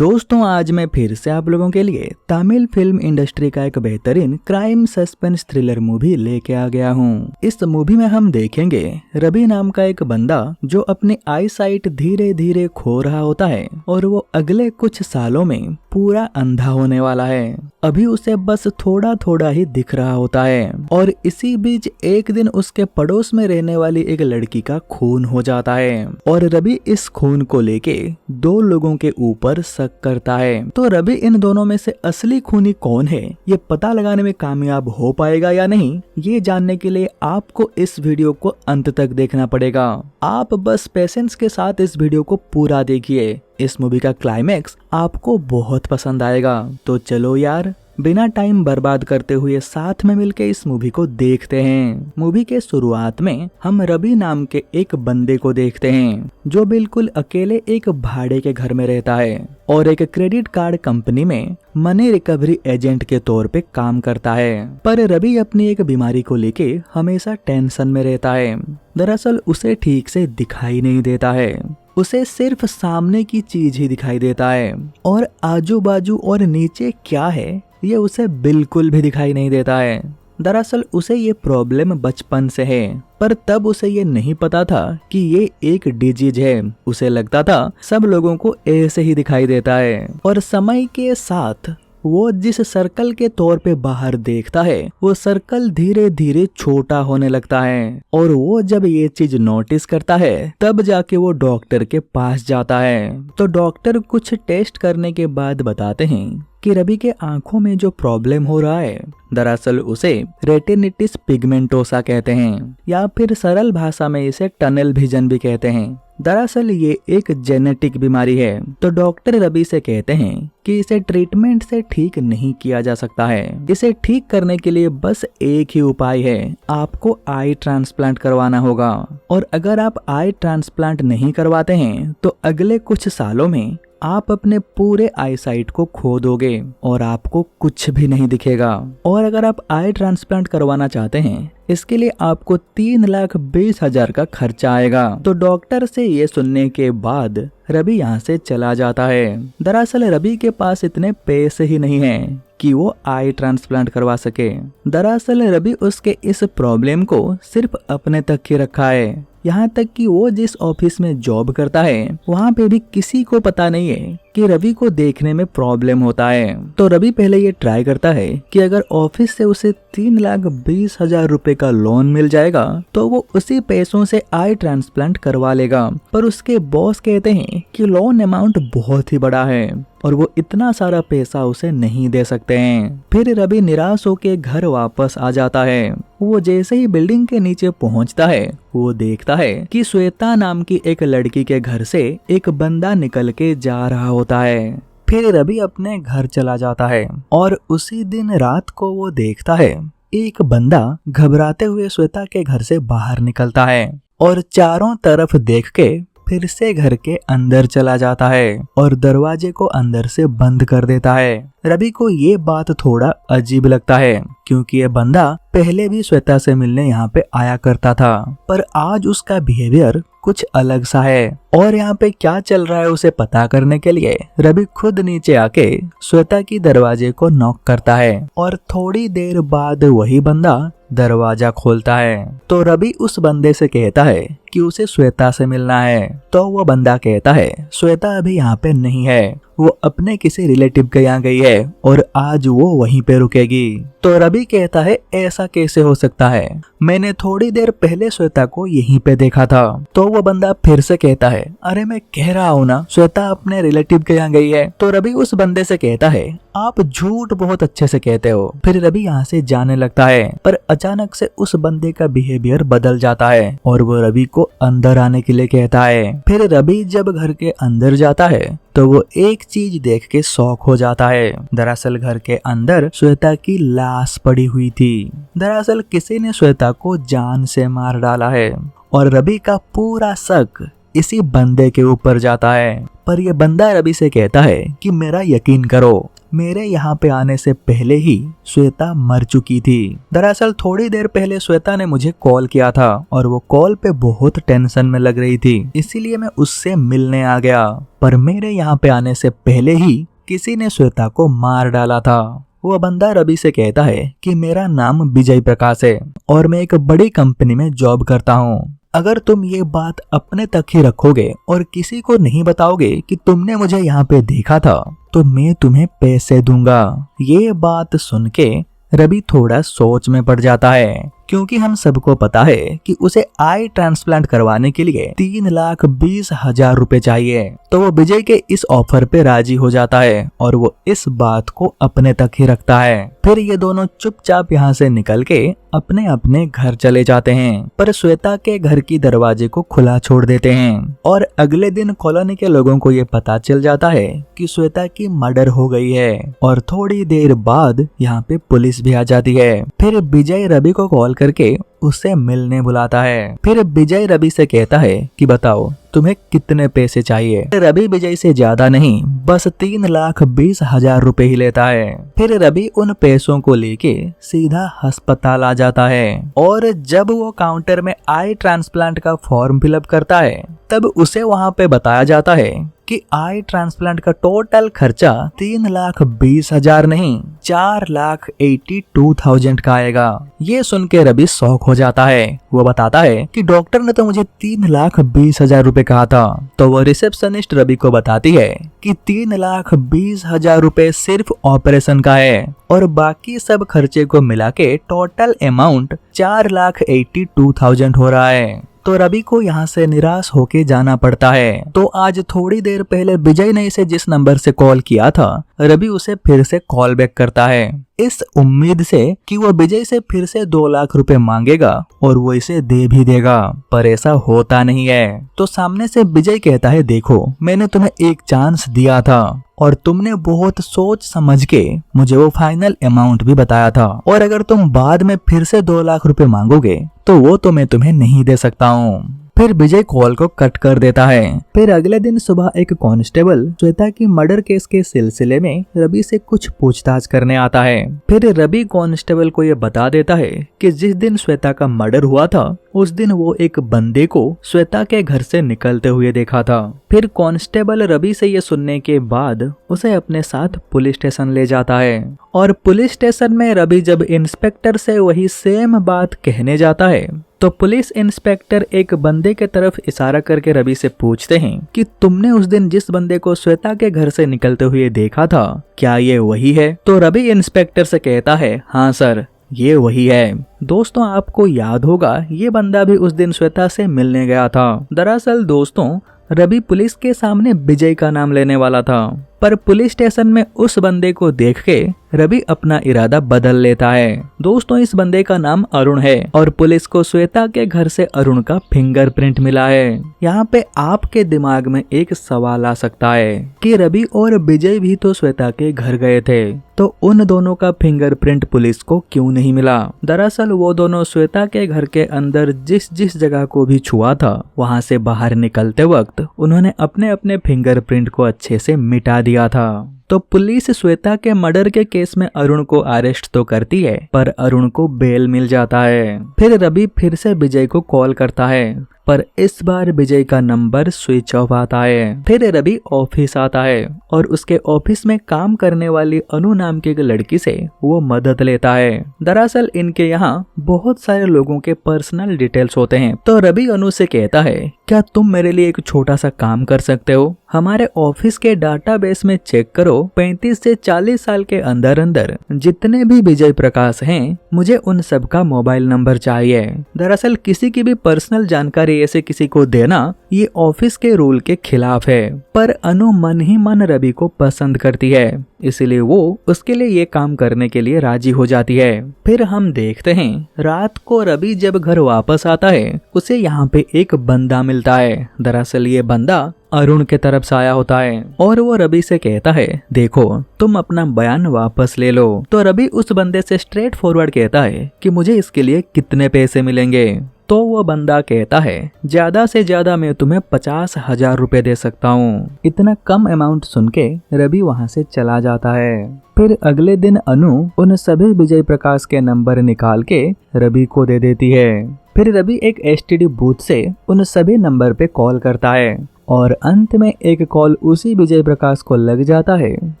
दोस्तों आज मैं फिर से आप लोगों के लिए तमिल फिल्म इंडस्ट्री का एक बेहतरीन क्राइम सस्पेंस थ्रिलर मूवी लेके आ गया हूँ। इस मूवी में हम देखेंगे रवि नाम का एक बंदा जो अपनी आई साइट धीरे धीरे खो रहा होता है और वो अगले कुछ सालों में पूरा अंधा होने वाला है। अभी उसे बस थोड़ा थोड़ा ही दिख रहा होता है और इसी बीच एक दिन उसके पड़ोस में रहने वाली एक लड़की का खून हो जाता है और रवि इस खून को लेके दो लोगों के ऊपर शक करता है। तो रवि इन दोनों में से असली खूनी कौन है ये पता लगाने में कामयाब हो पाएगा या नहीं, ये जानने के लिए आपको इस वीडियो को अंत तक देखना पड़ेगा। आप बस पेशेंस के साथ इस वीडियो को पूरा देखिए। इस मूवी का क्लाइमैक्स आपको बहुत पसंद आएगा। तो चलो यार बिना टाइम बर्बाद करते हुए साथ में मिलके इस मूवी को देखते हैं। मूवी के शुरुआत में हम रवि नाम के एक बंदे को देखते हैं जो बिल्कुल अकेले एक भाड़े के घर में रहता है और एक क्रेडिट कार्ड कंपनी में मनी रिकवरी एजेंट के तौर पे काम करता है। पर रवि अपनी एक बीमारी को लेके हमेशा टेंशन में रहता है। दरअसल उसे ठीक से दिखाई नहीं देता है, उसे सिर्फ सामने की चीज ही दिखाई देता है और आजू बाजू और नीचे क्या है ये उसे बिल्कुल भी दिखाई नहीं देता है। दरअसल उसे ये प्रॉब्लम बचपन से है पर तब उसे ये नहीं पता था कि ये एक डिजीज है। उसे लगता था सब लोगों को ऐसे ही दिखाई देता है और समय के साथ वो जिस सर्कल के तौर पे बाहर देखता है वो सर्कल धीरे धीरे छोटा होने लगता है और वो जब ये चीज नोटिस करता है तब जाके वो डॉक्टर के पास जाता है। तो डॉक्टर कुछ टेस्ट करने के बाद बताते हैं कि रवि के आंखों में जो प्रॉब्लम हो रहा है दरअसल उसे रेटिनिटिस पिगमेंटोसा कहते हैं या फिर सरल भाषा में इसे टनल विजन भी कहते हैं। दरअसल ये एक जेनेटिक बीमारी है। तो डॉक्टर रवि से कहते हैं कि इसे ट्रीटमेंट से ठीक नहीं किया जा सकता है। इसे ठीक करने के लिए बस एक ही उपाय है, आपको आई ट्रांसप्लांट करवाना होगा और अगर आप आई ट्रांसप्लांट नहीं करवाते हैं तो अगले कुछ सालों में आप अपने पूरे आई साइट को खो दोगे और आपको कुछ भी नहीं दिखेगा। और अगर आप आई ट्रांसप्लांट करवाना चाहते हैं इसके लिए आपको 3,20,000 का खर्चा आएगा। तो डॉक्टर से ये सुनने के बाद रवि यहाँ से चला जाता है। दरअसल रवि के पास इतने पैसे ही नहीं हैं कि वो आई ट्रांसप्लांट करवा सके। दरअसल रवि उसके इस प्रॉब्लम को सिर्फ अपने तक ही रखा है। यहाँ तक कि वो जिस ऑफिस में जॉब करता है वहाँ पे भी किसी को पता नहीं है कि रवि को देखने में प्रॉब्लम होता है। तो रवि पहले ये ट्राई करता है कि अगर ऑफिस से उसे 3,20,000 रुपए का लोन मिल जाएगा तो वो उसी पैसों से आई ट्रांसप्लांट करवा लेगा। पर उसके बॉस कहते हैं कि लोन अमाउंट बहुत ही बड़ा है और वो इतना सारा पैसा उसे नहीं दे सकते हैं। फिर रवि निराश होकर घर वापस आ जाता है। वो जैसे ही बिल्डिंग के नीचे पहुंचता है वो देखता है कि श्वेता नाम की एक लड़की के घर से एक बंदा निकल के जा रहा होता है। फिर रवि अपने घर चला जाता है और उसी दिन रात को वो देखता है एक बंदा घबराते हुए श्वेता के घर से बाहर निकलता है और चारों तरफ देख के फिर से घर के अंदर चला जाता है और दरवाजे को अंदर से बंद कर देता है। रवि को ये बात थोड़ा अजीब लगता है क्योंकि ये बंदा पहले भी श्वेता से मिलने यहाँ पे आया करता था पर आज उसका बिहेवियर कुछ अलग सा है। और यहाँ पे क्या चल रहा है उसे पता करने के लिए रवि खुद नीचे आके श्वेता की दरवाजे को नॉक करता है और थोड़ी देर बाद वही बंदा दरवाजा खोलता है। तो रवि उस बंदे से कहता है कि उसे श्वेता से मिलना है। तो वो बंदा कहता है श्वेता अभी यहाँ पे नहीं है, वो अपने किसी रिलेटिव के यहाँ गई है और आज वो वहीं पे रुकेगी। तो रवि कहता है ऐसा कैसे हो सकता है, मैंने थोड़ी देर पहले श्वेता को यहीं पे देखा था। तो वो बंदा फिर से कहता है अरे मैं कह रहा हूँ ना श्वेता अपने रिलेटिव के यहाँ गई है। तो रवि उस बंदे से कहता है आप झूठ बहुत अच्छे से कहते हो। फिर रवि यहाँ से जाने लगता है पर अचानक से उस बंदे का बिहेवियर बदल जाता है और वो रवि को अंदर आने के लिए कहता है। फिर रवि जब घर के अंदर जाता है तो वो एक चीज देख के शॉक हो जाता है। दरअसल घर के अंदर श्वेता की लाश पड़ी हुई थी। दरअसल किसी ने श्वेता को जान से मार डाला है और रवि का पूरा शक इसी बंदे के ऊपर जाता है। पर ये बंदा रवि से कहता है कि मेरा यकीन करो मेरे यहाँ पे आने से पहले ही श्वेता मर चुकी थी। दरअसल थोड़ी देर पहले श्वेता ने मुझे कॉल किया था और वो कॉल पे बहुत टेंशन में लग रही थी, इसीलिए मैं उससे मिलने आ गया। पर मेरे यहाँ पे आने से पहले ही किसी ने श्वेता को मार डाला था। वो बंदा रवि से कहता है कि मेरा नाम विजय प्रकाश है और मैं एक बड़ी कंपनी में जॉब करता हूँ। अगर तुम ये बात अपने तक ही रखोगे और किसी को नहीं बताओगे कि तुमने मुझे यहाँ पे देखा था, तो मैं तुम्हें पैसे दूंगा। ये बात सुन के रवि थोड़ा सोच में पड़ जाता है, क्योंकि हम सबको पता है कि उसे आई ट्रांसप्लांट करवाने के लिए 3,20,000 रुपए चाहिए। तो वो विजय के इस ऑफर पे राजी हो जाता है और वो इस बात को अपने तक ही रखता है। फिर ये दोनों चुपचाप यहाँ से निकल के अपने अपने घर चले जाते हैं, पर श्वेता के घर की दरवाजे को खुला छोड़ देते हैं। और अगले दिन कॉलोनी के लोगों को ये पता चल जाता है कि श्वेता की मर्डर हो गई है और थोड़ी देर बाद यहाँ पे पुलिस भी आ जाती है। फिर विजय रवि को कॉल करके उसे मिलने बुलाता है। फिर विजय रवि से कहता है कि बताओ तुम्हें कितने पैसे चाहिए। रवि विजय से ज्यादा नहीं, बस 3,20,000 रुपए ही लेता है। फिर रवि उन पैसों को लेके सीधा अस्पताल आ जाता है और जब वो काउंटर में आई ट्रांसप्लांट का फॉर्म फिलअप करता है, तब उसे वहाँ पे बताया जाता है कि आई ट्रांसप्लांट का टोटल खर्चा 3,20,000 नहीं 4,82,000 का आएगा। ये सुन के रवि शॉक हो जाता है। वो बताता है कि डॉक्टर ने तो मुझे 3,20,000 रुपए कहा था। तो वो रिसेप्शनिस्ट रवि को बताती है कि 3,20,000 रुपए सिर्फ ऑपरेशन का है और बाकी सब खर्चे को मिला के टोटल अमाउंट 4,82,000 हो रहा है। तो रवि को यहाँ से निराश होके जाना पड़ता है। तो आज थोड़ी देर पहले विजय ने इसे जिस नंबर से कॉल किया था, रवि उसे फिर से कॉल बैक करता है, इस उम्मीद से कि वो विजय से फिर से 2 लाख रुपए मांगेगा और वो इसे दे भी देगा। पर ऐसा होता नहीं है। तो सामने से विजय कहता है, देखो मैंने तुम्हें एक चांस दिया था और तुमने बहुत सोच समझ के मुझे वो फाइनल अमाउंट भी बताया था, और अगर तुम बाद में फिर से 2 लाख रुपए मांगोगे तो वो तो मैं तुम्हें नहीं दे सकता हूँ। फिर विजय कॉल को कट कर देता है। फिर अगले दिन सुबह एक कांस्टेबल श्वेता की मर्डर केस के सिलसिले में रवि से कुछ पूछताछ करने आता है। फिर रवि कांस्टेबल को ये बता देता है कि जिस दिन श्वेता का मर्डर हुआ था उस दिन वो एक बंदे को श्वेता के घर से निकलते हुए देखा था। फिर कांस्टेबल रवि से ये सुनने के बाद उसे अपने साथ पुलिस स्टेशन ले जाता है और पुलिस स्टेशन में रवि जब इंस्पेक्टर से वही सेम बात कहने जाता है तो पुलिस इंस्पेक्टर एक बंदे के तरफ इशारा करके रवि से पूछते हैं कि तुमने उस दिन जिस बंदे को श्वेता के घर से निकलते हुए देखा था, क्या ये वही है? तो रवि इंस्पेक्टर से कहता है, हाँ सर ये वही है। दोस्तों आपको याद होगा ये बंदा भी उस दिन श्वेता से मिलने गया था। दरअसल दोस्तों रवि पुलिस के सामने विजय का नाम लेने वाला था, पर पुलिस स्टेशन में उस बंदे को देख के रवि अपना इरादा बदल लेता है। दोस्तों इस बंदे का नाम अरुण है और पुलिस को श्वेता के घर से अरुण का फिंगरप्रिंट मिला है। यहाँ पे आपके दिमाग में एक सवाल आ सकता है कि रवि और विजय भी तो श्वेता के घर गए थे, तो उन दोनों का फिंगरप्रिंट पुलिस को क्यों नहीं मिला? दरअसल वो दोनों श्वेता के घर के अंदर जिस जिस जगह को भी छुआ था वहाँ से बाहर निकलते वक्त उन्होंने अपने अपने फिंगरप्रिंट को अच्छे से मिटा दिया था। तो पुलिस श्वेता के मर्डर के केस में अरुण को अरेस्ट तो करती है, पर अरुण को बेल मिल जाता है। फिर रवि फिर से विजय को कॉल करता है, पर इस बार विजय का नंबर स्विच ऑफ आता है। फिर रवि ऑफिस आता है और उसके ऑफिस में काम करने वाली अनु नाम की एक लड़की से वो मदद लेता है। दरअसल इनके यहाँ बहुत सारे लोगों के पर्सनल डिटेल्स होते हैं। तो रवि अनु से कहता है, क्या तुम मेरे लिए एक छोटा सा काम कर सकते हो? हमारे ऑफिस के डाटाबेस में चेक करो, 35 से 40 साल के अंदर अंदर जितने भी विजय प्रकाश हैं, मुझे उन सब का मोबाइल नंबर चाहिए। दरअसल किसी की भी पर्सनल जानकारी ऐसे किसी को देना ये ऑफिस के रूल के खिलाफ है, पर अनु मन ही मन रवि को पसंद करती है, इसलिए वो उसके लिए ये काम करने के लिए राजी हो जाती है। फिर हम देखते हैं रात को रवि जब घर वापस आता है उसे यहाँ पे एक बंदा मिलता है। दरअसल ये बंदा अरुण के तरफ से आया होता है और वो रवि से कहता है, देखो तुम अपना बयान वापस ले लो। तो रवि उस बंदे से स्ट्रेट फॉरवर्ड कहता है कि मुझे इसके लिए कितने पैसे मिलेंगे। तो वो बंदा कहता है ज्यादा से ज्यादा मैं तुम्हें 50,000 रुपए दे सकता हूँ। इतना कम अमाउंट सुन के रवि वहाँ से चला जाता है। फिर अगले दिन अनु उन सभी विजय प्रकाश के नंबर निकाल के रवि को दे देती है। फिर रवि एक एसटीडी बूथ से उन सभी नंबर पे कॉल करता है और अंत में एक कॉल उसी विजय प्रकाश को लग जाता है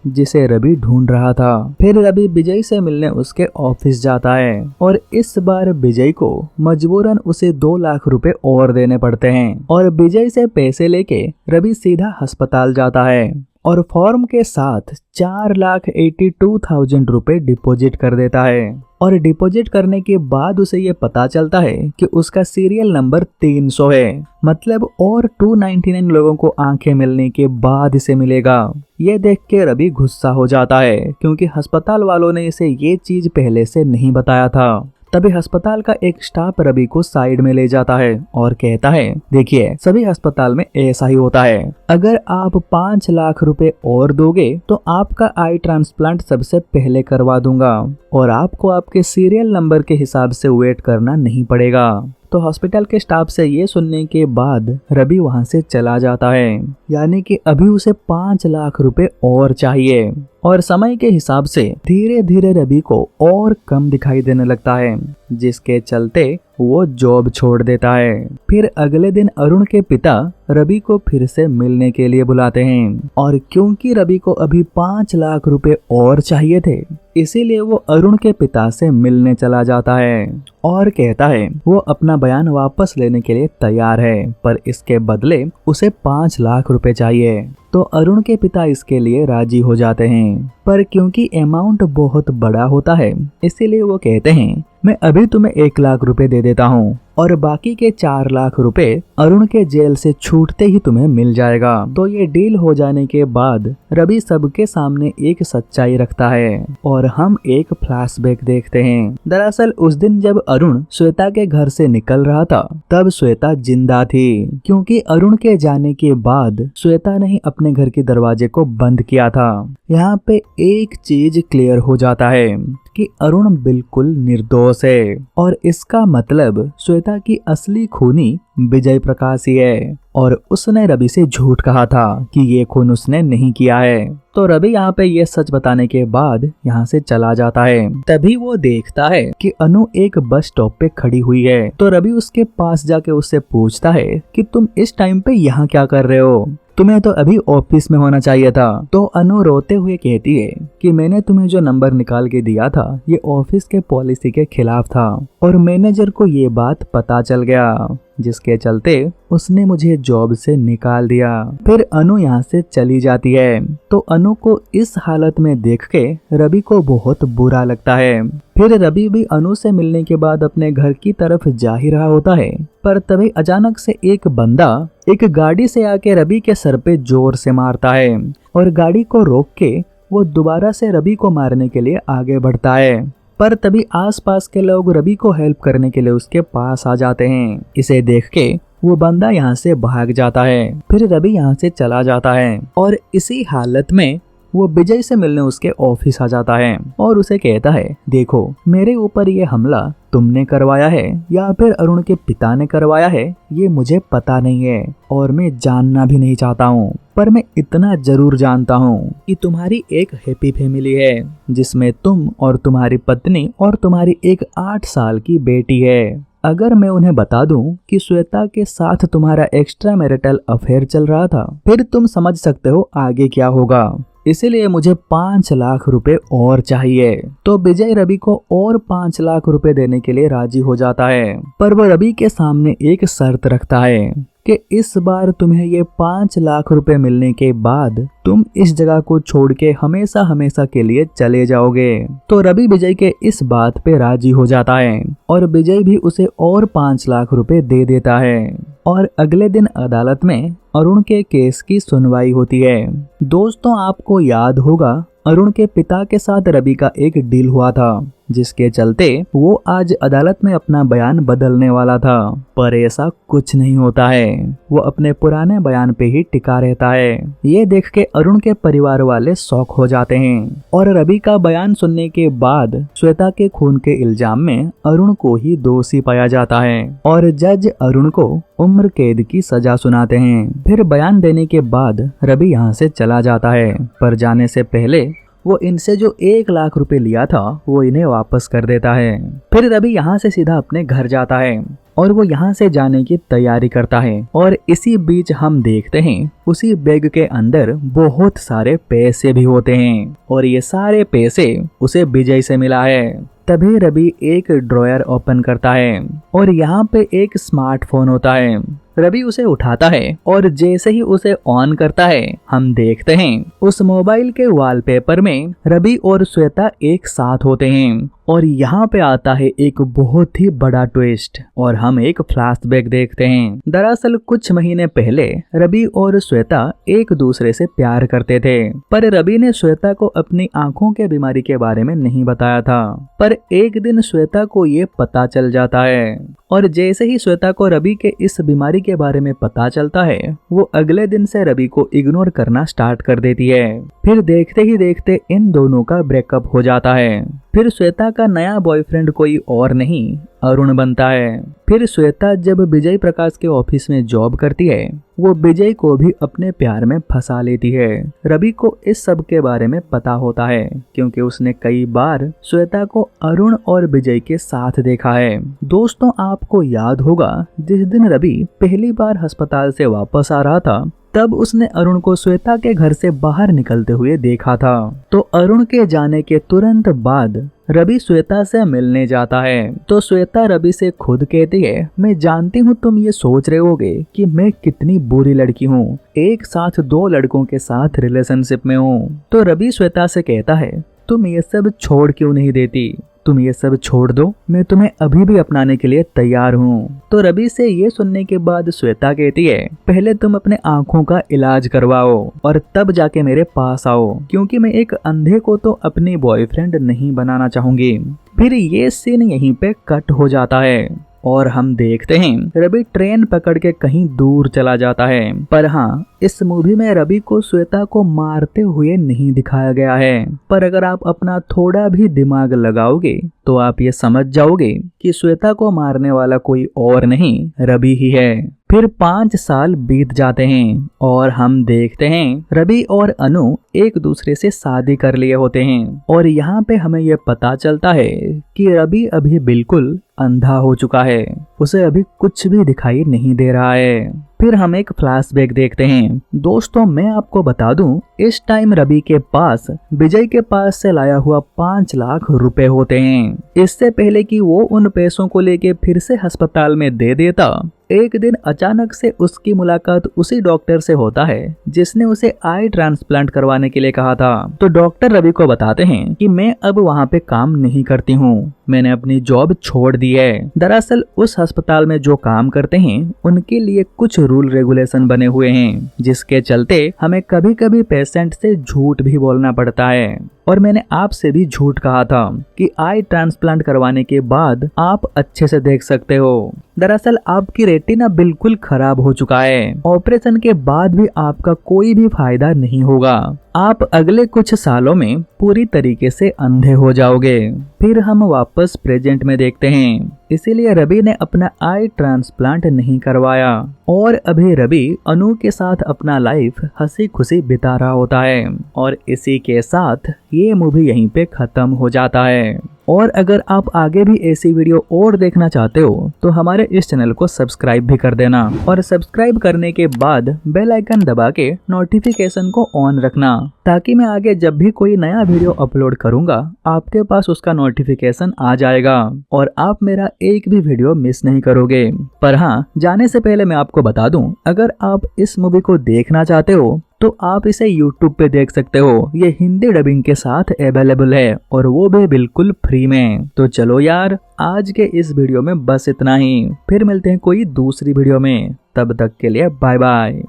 जिसे रवि ढूंढ रहा था। फिर रवि विजय से मिलने उसके ऑफिस जाता है और इस बार विजय को मजबूरन उसे 2 लाख रुपए और देने पड़ते हैं और विजय से पैसे लेके रवि सीधा अस्पताल जाता है और फॉर्म के साथ 4,82,000 रुपए डिपॉजिट कर देता है। और डिपॉजिट करने के बाद उसे ये पता चलता है कि उसका सीरियल नंबर 300 है, मतलब और 299 लोगों को आंखें मिलने के बाद इसे मिलेगा। ये देख के रवि गुस्सा हो जाता है क्योंकि अस्पताल वालों ने इसे ये चीज पहले से नहीं बताया था। तभी अस्पताल का एक स्टाफ रवि को साइड में ले जाता है और कहता है देखिए सभी अस्पताल में ऐसा ही होता है, अगर आप 5 लाख रुपए और दोगे तो आपका आई ट्रांसप्लांट सबसे पहले करवा दूंगा और आपको आपके सीरियल नंबर के हिसाब से वेट करना नहीं पड़ेगा। तो हॉस्पिटल के स्टाफ से ये सुनने के बाद रवि वहां से चला जाता है, यानी कि अभी उसे 5 लाख रुपए और चाहिए। और समय के हिसाब से धीरे धीरे रवि को और कम दिखाई देने लगता है, जिसके चलते वो जॉब छोड़ देता है। फिर अगले दिन अरुण के पिता रवि को फिर से मिलने के लिए बुलाते हैं और क्योंकि रवि को अभी 5 लाख रुपए और चाहिए थे, इसीलिए वो अरुण के पिता से मिलने चला जाता है और कहता है वो अपना बयान वापस लेने के लिए तैयार है, पर इसके बदले उसे 5 लाख रुपए चाहिए। तो अरुण के पिता इसके लिए राजी हो जाते हैं, पर क्योंकि अमाउंट बहुत बड़ा होता है इसीलिए वो कहते हैं मैं अभी तुम्हें 1 लाख रुपए दे देता हूँ और बाकी के 4 लाख रुपए अरुण के जेल से छूटते ही तुम्हें मिल जाएगा। तो ये डील हो जाने के बाद रवि सबके सामने एक सच्चाई रखता है और हम एक फ्लैशबैक देखते हैं। दरअसल उस दिन जब अरुण श्वेता के घर से निकल रहा था तब श्वेता जिंदा थी, क्योंकि अरुण के जाने के बाद श्वेता ने ही अपने घर के दरवाजे को बंद किया था। यहाँ पे एक चीज क्लियर हो जाता है कि अरुण बिल्कुल निर्दोष है और इसका मतलब श्वेता की असली खूनी विजय प्रकाश ही है और उसने रवि से झूठ कहा था कि ये खून उसने नहीं किया है। तो रवि यहाँ पे ये सच बताने के बाद यहाँ से चला जाता है। तभी वो देखता है कि अनु एक बस स्टॉप पे खड़ी हुई है। तो रवि उसके पास जाके उससे पूछता है कि तुम इस टाइम पे यहाँ क्या कर रहे हो, तुम्हें तो अभी ऑफिस में होना चाहिए था। तो अनु रोते हुए कहती है कि मैंने तुम्हें जो नंबर निकाल के दिया था ये ऑफिस के पॉलिसी के खिलाफ था और मैनेजर को ये बात पता चल गया, जिसके चलते उसने मुझे जॉब से निकाल दिया। फिर अनु यहाँ से चली जाती है। तो अनु को इस हालत में देख के रवि को बहुत बुरा लगता है। फिर रवि भी अनु से मिलने के बाद अपने घर की तरफ जा ही रहा होता है, पर तभी अचानक से एक बंदा एक गाड़ी से आके रवि के सर पे जोर से मारता है और गाड़ी को रोक के वो दोबारा से रवि को मारने के लिए आगे बढ़ता है। पर तभी आसपास के लोग रवि को हेल्प करने के लिए उसके पास आ जाते हैं। इसे देख के वो बंदा यहाँ से भाग जाता है। फिर रवि यहाँ से चला जाता है और इसी हालत में वो विजय से मिलने उसके ऑफिस आ जाता है और उसे कहता है देखो मेरे ऊपर ये हमला तुमने करवाया है या फिर अरुण के पिता ने करवाया है ये मुझे पता नहीं है और मैं जानना भी नहीं चाहता हूँ, पर मैं इतना जरूर जानता हूँ कि तुम्हारी एक हैप्पी फैमिली है जिसमें तुम और तुम्हारी पत्नी और तुम्हारी एक 8 साल की बेटी है। अगर मैं उन्हें बता दूं कि श्वेता के साथ तुम्हारा एक्स्ट्रा मैरिटल अफेयर चल रहा था फिर तुम समझ सकते हो आगे क्या होगा। इसीलिए मुझे 5 लाख रुपए और चाहिए। तो विजय रवि को और 5 लाख रुपए देने के लिए राजी हो जाता है, पर वो रवि के सामने एक शर्त रखता है कि इस बार तुम्हें ये 5 लाख रुपए मिलने के बाद तुम इस जगह को छोड़ के हमेशा हमेशा के लिए चले जाओगे। तो रवि विजय के इस बात पे राजी हो जाता है और विजय भी उसे और 5 लाख रुपए दे देता है। और अगले दिन अदालत में अरुण के केस की सुनवाई होती है। दोस्तों, आपको याद होगा अरुण के पिता के साथ रवि का एक डील हुआ था, जिसके चलते वो आज अदालत में अपना बयान बदलने वाला था, पर ऐसा कुछ नहीं होता है। वो अपने पुराने बयान पे ही टिका रहता है। ये देख के अरुण के परिवार वाले शॉक हो जाते हैं और रवि का बयान सुनने के बाद श्वेता के खून के इल्जाम में अरुण को ही दोषी पाया जाता है और जज अरुण को उम्र कैद की सजा सुनाते हैं। फिर बयान देने के बाद रवि यहाँ से चला जाता है, पर जाने से पहले वो इनसे जो 1 लाख रुपए लिया था वो इन्हें वापस कर देता है। फिर रवि यहाँ से सीधा अपने घर जाता है और वो यहाँ से जाने की तैयारी करता है और इसी बीच हम देखते हैं उसी बैग के अंदर बहुत सारे पैसे भी होते हैं और ये सारे पैसे उसे विजय से मिला है। तभी रवि एक ड्रॉयर ओपन करता है और यहाँ पे एक स्मार्टफोन होता है। रवि उसे उठाता है और जैसे ही उसे ऑन करता है हम देखते हैं उस मोबाइल के वॉलपेपर में रवि और श्वेता एक साथ होते हैं और यहाँ पे आता है एक बहुत ही बड़ा ट्विस्ट और हम एक फ्लैशबैक देखते हैं। दरअसल कुछ महीने पहले रवि और श्वेता एक दूसरे से प्यार करते थे, पर रवि ने श्वेता को अपनी आंखों के बीमारी के बारे में नहीं बताया था। पर एक दिन श्वेता को ये पता चल जाता है और जैसे ही श्वेता को रवि के इस बीमारी के बारे में पता चलता है वो अगले दिन से रवि को इग्नोर करना स्टार्ट कर देती है। फिर देखते ही देखते इन दोनों का ब्रेकअप हो जाता है। फिर श्वेता का नया बॉयफ्रेंड कोई और नहीं अरुण बनता है। फिर श्वेता जब विजय प्रकाश के ऑफिस में जॉब करती है वो विजय को भी अपने प्यार में फंसा लेती है। रवि को इस सब के बारे में पता होता है क्योंकि उसने कई बार श्वेता को अरुण और विजय के साथ देखा है। दोस्तों, आपको याद होगा जिस दिन रवि पहली बार अस्पताल से वापस आ रहा था तब उसने अरुण को श्वेता के घर से बाहर निकलते हुए देखा था। तो अरुण के जाने के तुरंत बाद रवि श्वेता से मिलने जाता है तो श्वेता रवि से खुद कहती है, मैं जानती हूँ तुम ये सोच रहे होगे कि मैं कितनी बुरी लड़की हूँ, एक साथ 2 लड़कों के साथ रिलेशनशिप में हूँ। तो रवि श्वेता से कहता है, तुम ये सब छोड़ क्यों नहीं देती, तुम ये सब छोड़ दो, मैं तुम्हें अभी भी अपनाने के लिए तैयार हूँ। तो रवि से ये सुनने के बाद श्वेता कहती है, पहले तुम अपने आँखों का इलाज करवाओ और तब जाके मेरे पास आओ, क्योंकि मैं एक अंधे को तो अपनी बॉयफ्रेंड नहीं बनाना चाहूंगी। फिर ये सीन यहीं पे कट हो जाता है और हम देखते हैं रवि ट्रेन पकड़ के कहीं दूर चला जाता है। पर हाँ, इस मूवी में रवि को श्वेता को मारते हुए नहीं दिखाया गया है, पर अगर आप अपना थोड़ा भी दिमाग लगाओगे तो आप ये समझ जाओगे कि श्वेता को मारने वाला कोई और नहीं रवि ही है। फिर 5 साल बीत जाते हैं और हम देखते हैं रवि और अनु एक दूसरे से शादी कर लिए होते हैं और यहाँ पे हमें ये पता चलता है कि रवि अभी बिल्कुल अंधा हो चुका है, उसे अभी कुछ भी दिखाई नहीं दे रहा है। फिर हम एक फ्लैशबैक देखते हैं। दोस्तों, मैं आपको बता दूं, इस टाइम रवि के पास विजय के पास से लाया हुआ 5 लाख रुपए होते हैं। इससे पहले कि वो उन पैसों को लेके फिर से अस्पताल में दे देता, एक दिन अचानक से उसकी मुलाकात उसी डॉक्टर से होता है जिसने उसे आई ट्रांसप्लांट करवाने के लिए कहा था। तो डॉक्टर रवि को बताते हैं कि मैं अब वहाँ पे काम नहीं करती हूँ, मैंने अपनी जॉब छोड़ दी है। दरअसल उस अस्पताल में जो काम करते हैं उनके लिए कुछ रूल रेगुलेशन बने हुए हैं, जिसके चलते हमें कभी कभी पेशेंट से झूठ भी बोलना पड़ता है। और मैंने आपसे भी झूठ कहा था कि आई ट्रांसप्लांट करवाने के बाद आप अच्छे से देख सकते हो। दरअसल आपकी रेटिना बिल्कुल खराब हो चुका है, ऑपरेशन के बाद भी आपका कोई भी फायदा नहीं होगा, आप अगले कुछ सालों में पूरी तरीके से अंधे हो जाओगे। फिर हम वापस प्रेजेंट में देखते हैं, इसीलिए रवि ने अपना आई ट्रांसप्लांट नहीं करवाया और अभी रवि अनु के साथ अपना लाइफ हंसी खुशी बिता रहा होता है। और इसी के साथ ये मूवी यहीं पे खत्म हो जाता है। और अगर आप आगे भी ऐसी वीडियो और देखना चाहते हो तो हमारे इस चैनल को सब्सक्राइब भी कर देना और सब्सक्राइब करने के बाद बेल आइकन दबा के नोटिफिकेशन को ऑन रखना, ताकि मैं आगे जब भी कोई नया वीडियो अपलोड करूंगा आपके पास उसका नोटिफिकेशन आ जाएगा और आप मेरा एक भी वीडियो मिस नहीं करोगे। पर हाँ, जाने से पहले मैं आपको बता दूं, अगर आप इस मूवी को देखना चाहते हो तो आप इसे YouTube पे देख सकते हो, ये हिंदी डबिंग के साथ अवेलेबल है और वो भी बिल्कुल फ्री में। तो चलो यार, आज के इस वीडियो में बस इतना ही, फिर मिलते हैं कोई दूसरी वीडियो में, तब तक के लिए बाय बाय।